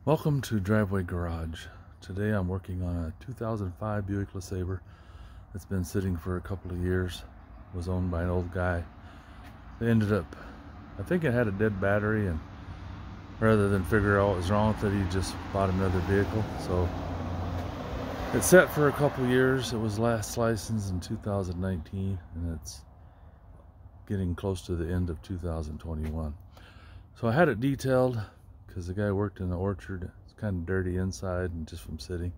Welcome to Driveway Garage. Today I'm working on a 2005 Buick Lesabre. It's been sitting for a couple of years. It was owned by an old guy. They ended up, I think it had a dead battery, and rather than figure out what was wrong with it, he just bought another vehicle. So it sat for a couple of years. It was last licensed in 2019, and it's getting close to the end of 2021. So I had it detailed because the guy worked in the orchard. It's kind of dirty inside and just from sitting.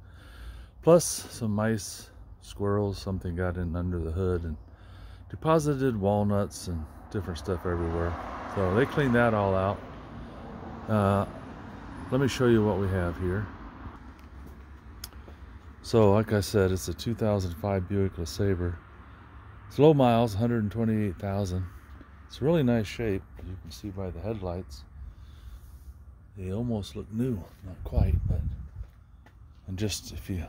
Plus some mice, squirrels, something got in under the hood and deposited walnuts and different stuff everywhere. So they cleaned that all out. Let me show you what we have here. So like I said, it's a 2005 Buick Lesabre. It's low miles, 128,000. It's a really nice shape, as you can see by the headlights. They almost look new, not quite, but and just if you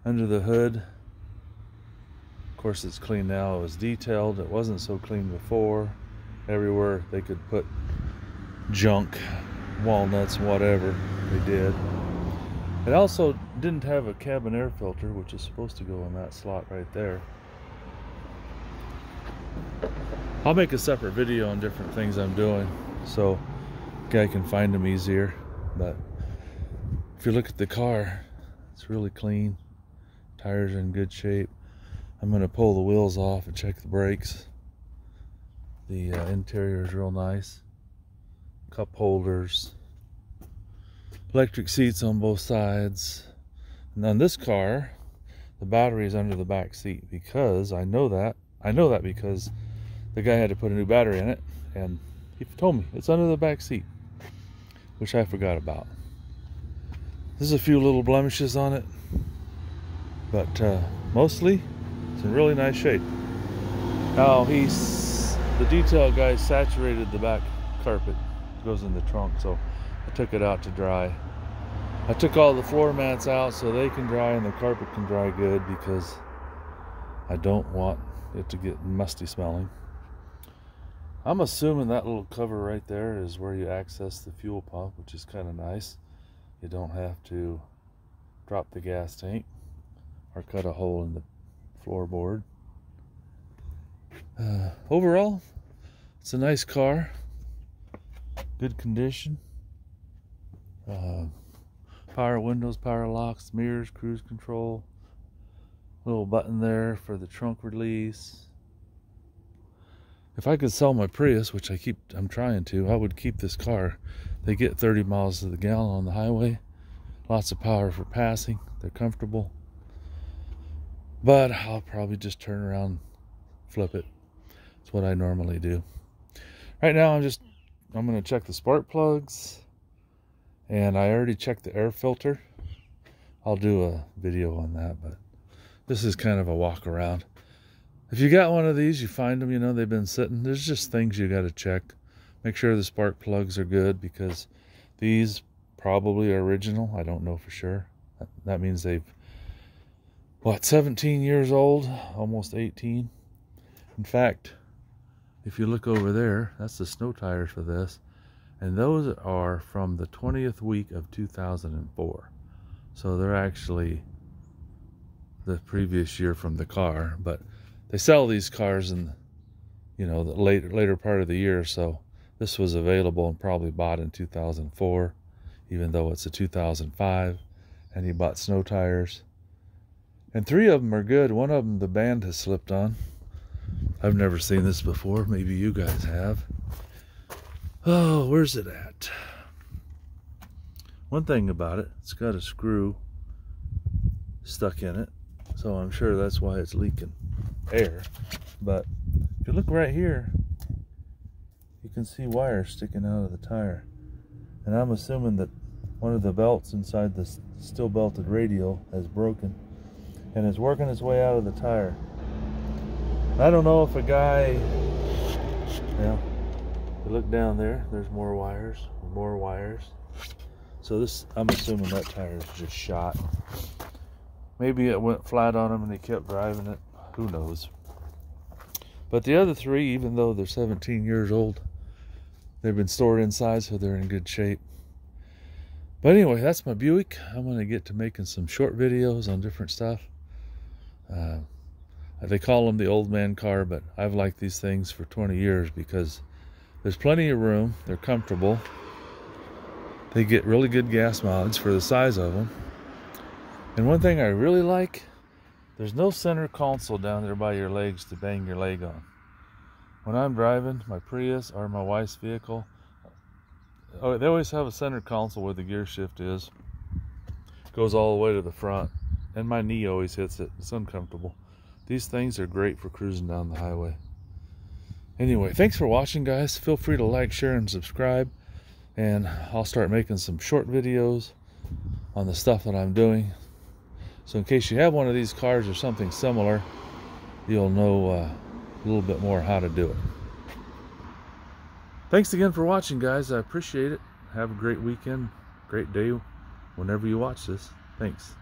under the hood, of course it's clean now. It was detailed. It wasn't so clean before. Everywhere they could put junk, walnuts, whatever, they did. It also didn't have a cabin air filter, which is supposed to go in that slot right there. I'll make a separate video on different things I'm doing, so guy can find them easier. But if you look at the car, it's really clean. Tires are in good shape. I'm going to pull the wheels off and check the brakes. The interior is real nice. Cup holders, electric seats on both sides. And on this car, the battery is under the back seat because I know that because the guy had to put a new battery in it, and he told me it's under the back seat, which I forgot about. There's a few little blemishes on it, but mostly it's in really nice shape. Now the detail guy saturated the back carpet. It goes in the trunk, so I took it out to dry. I took all the floor mats out so they can dry and the carpet can dry good, because I don't want it to get musty smelling. I'm assuming that little cover right there is where you access the fuel pump, which is kind of nice. You don't have to drop the gas tank or cut a hole in the floorboard. Overall, it's a nice car. Good condition. Power windows, power locks, mirrors, cruise control. Little button there for the trunk release. If I could sell my Prius, which I'm trying to, I would keep this car. They get 30 miles to the gallon on the highway. Lots of power for passing. They're comfortable. But I'll probably just turn around, flip it. That's what I normally do. Right now, I'm going to check the spark plugs. And I already checked the air filter. I'll do a video on that, but this is kind of a walk around. If you got one of these, you find them, they've been sitting. There's just things you got to check. Make sure the spark plugs are good, because these probably are original. I don't know for sure. That means they've, 17 years old, almost 18. In fact, if you look over there, that's the snow tires for this. And those are from the 20th week of 2004. So they're actually the previous year from the car, but they sell these cars in, the later part of the year. So this was available and probably bought in 2004, even though it's a 2005. And he bought snow tires. And 3 of them are good. One of them, the band has slipped on. I've never seen this before. Maybe you guys have. Oh, where's it at? One thing about it, it's got a screw stuck in it. So I'm sure that's why it's leaking air. But if you look right here, you can see wires sticking out of the tire. And I'm assuming that one of the belts inside the steel belted radial has broken and is working its way out of the tire. I don't know if a guy, you look down there, there's more wires. So I'm assuming that tire is just shot. Maybe it went flat on him and he kept driving it. Who knows? But the other 3, even though they're 17 years old, they've been stored inside, so they're in good shape. But anyway, that's my Buick. I'm going to get to making some short videos on different stuff. They call them the old man car, but I've liked these things for 20 years because there's plenty of room. They're comfortable. They get really good gas mileage for the size of them. And one thing I really like, there's no center console down there by your legs to bang your leg on. When I'm driving my Prius or my wife's vehicle, they always have a center console where the gear shift is. Goes all the way to the front. And my knee always hits it. It's uncomfortable. These things are great for cruising down the highway. Anyway, thanks for watching, guys. Feel free to like, share, and subscribe. And I'll start making some short videos on the stuff that I'm doing. So in case you have one of these cars or something similar, you'll know a little bit more how to do it. Thanks again for watching, guys. I appreciate it. Have a great weekend, great day whenever you watch this. Thanks.